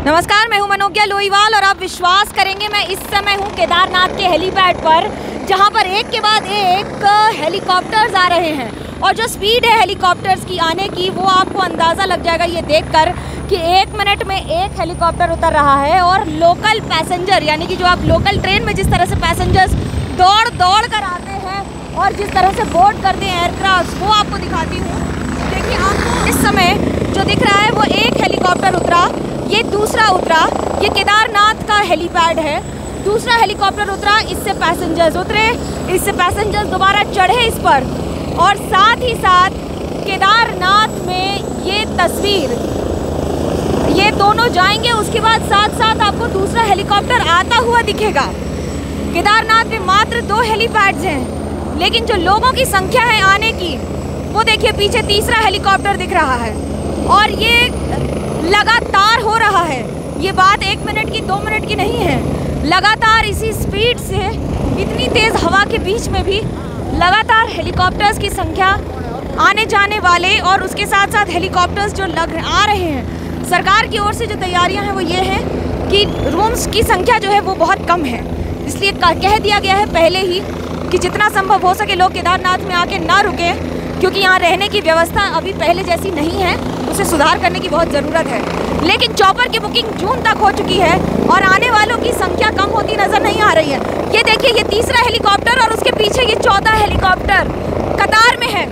नमस्कार, मैं हूं मनोज्ञा लोईवाल और आप विश्वास करेंगे मैं इस समय हूं केदारनाथ के हेलीपैड पर, जहां पर एक के बाद एक हेलीकॉप्टर्स आ रहे हैं। और जो स्पीड है हेलीकॉप्टर्स की आने की, वो आपको अंदाज़ा लग जाएगा ये देखकर कि 1 मिनट में एक हेलीकॉप्टर उतर रहा है। और लोकल पैसेंजर, यानी कि जो आप लोकल ट्रेन में जिस तरह से पैसेंजर्स दौड़ दौड़ कर आते हैं और जिस तरह से बोर्ड करते हैं एयरक्राफ्ट, वो आपको दिखाती हूँ। देखिए, आपको इस समय जो दिख रहा है वो एक हेलीकॉप्टर उतरा, ये दूसरा उतरा, ये केदारनाथ का हेलीपैड है। दूसरा हेलीकॉप्टर उतरा, इससे पैसेंजर्स उतरे, इससे पैसेंजर्स दोबारा चढ़े इस पर। और साथ ही साथ केदारनाथ में ये तस्वीर, ये दोनों जाएंगे, उसके बाद साथ साथ आपको दूसरा हेलीकॉप्टर आता हुआ दिखेगा। केदारनाथ में मात्र 2 हेलीपैड्स हैं, लेकिन जो लोगों की संख्या है आने की, वो देखिए पीछे तीसरा हेलीकॉप्टर दिख रहा है। और ये लगातार हो रहा है, ये बात 1 मिनट की 2 मिनट की नहीं है। लगातार इसी स्पीड से, इतनी तेज़ हवा के बीच में भी लगातार हेलीकॉप्टर्स की संख्या, आने जाने वाले और उसके साथ साथ हेलीकॉप्टर्स जो आ रहे हैं। सरकार की ओर से जो तैयारियां हैं वो ये हैं कि रूम्स की संख्या जो है वो बहुत कम है, इसलिए कह दिया गया है पहले ही कि जितना संभव हो सके लोग केदारनाथ में आके ना रुकें, क्योंकि यहाँ रहने की व्यवस्था अभी पहले जैसी नहीं है, उसे सुधार करने की बहुत ज़रूरत है। लेकिन चॉपर की बुकिंग जून तक हो चुकी है और आने वालों की संख्या कम होती नज़र नहीं आ रही है। ये देखिए, ये तीसरा हेलीकॉप्टर और उसके पीछे ये चौथा हेलीकॉप्टर कतार में है।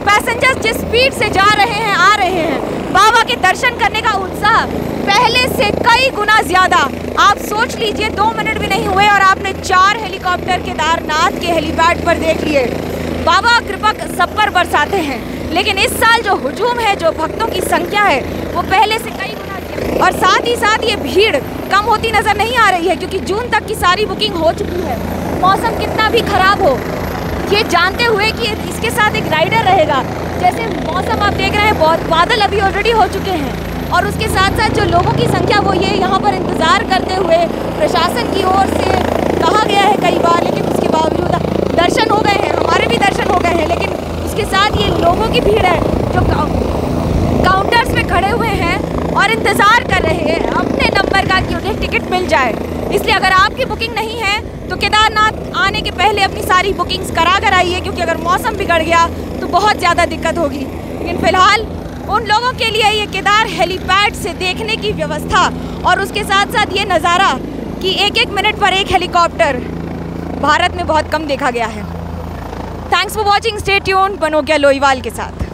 पैसेंजर्स जिस स्पीड से जा रहे हैं, आ रहे हैं, बाबा के दर्शन करने का उत्साह पहले से कई गुना ज़्यादा। आप सोच लीजिए, 2 मिनट भी नहीं हुए और आपने 4 हेलीकॉप्टर केदारनाथ के हेलीपैड पर देख लिए। बाबा कृपा सब पर बरसाते हैं, लेकिन इस साल जो हुजूम है, जो भक्तों की संख्या है, वो पहले से कई गुना ज़्यादा। और साथ ही साथ ये भीड़ कम होती नज़र नहीं आ रही है, क्योंकि जून तक की सारी बुकिंग हो चुकी है। मौसम कितना भी ख़राब हो, ये जानते हुए कि इसके साथ एक राइडर रहेगा। जैसे मौसम आप देख रहे हैं, बहुत बादल अभी ऑलरेडी हो चुके हैं, और उसके साथ साथ जो लोगों की संख्या वो ये यहाँ पर इंतज़ार करते हुए प्रशासन की ओर से कहा गया है कई बार, लेकिन उसके बावजूद दर्शन हो गए हैं, हमारे भी दर्शन हो गए हैं। लेकिन उसके साथ ये लोगों की भीड़ है जो काउंटर्स में खड़े हुए हैं और इंतज़ार कर रहे हैं अपने नंबर का कि उन्हें टिकट मिल जाए। इसलिए अगर आपकी बुकिंग नहीं है तो केदारनाथ आने के पहले अपनी सारी बुकिंग्स करा कर आइए, क्योंकि अगर मौसम बिगड़ गया तो बहुत ज़्यादा दिक्कत होगी। लेकिन फ़िलहाल उन लोगों के लिए ये केदार हेलीपैड से देखने की व्यवस्था और उसके साथ साथ ये नज़ारा कि 1-1 मिनट पर एक हेलीकॉप्टर भारत में बहुत कम देखा गया है। Thanks for watching, stay tuned, Manogya Loiwal के साथ।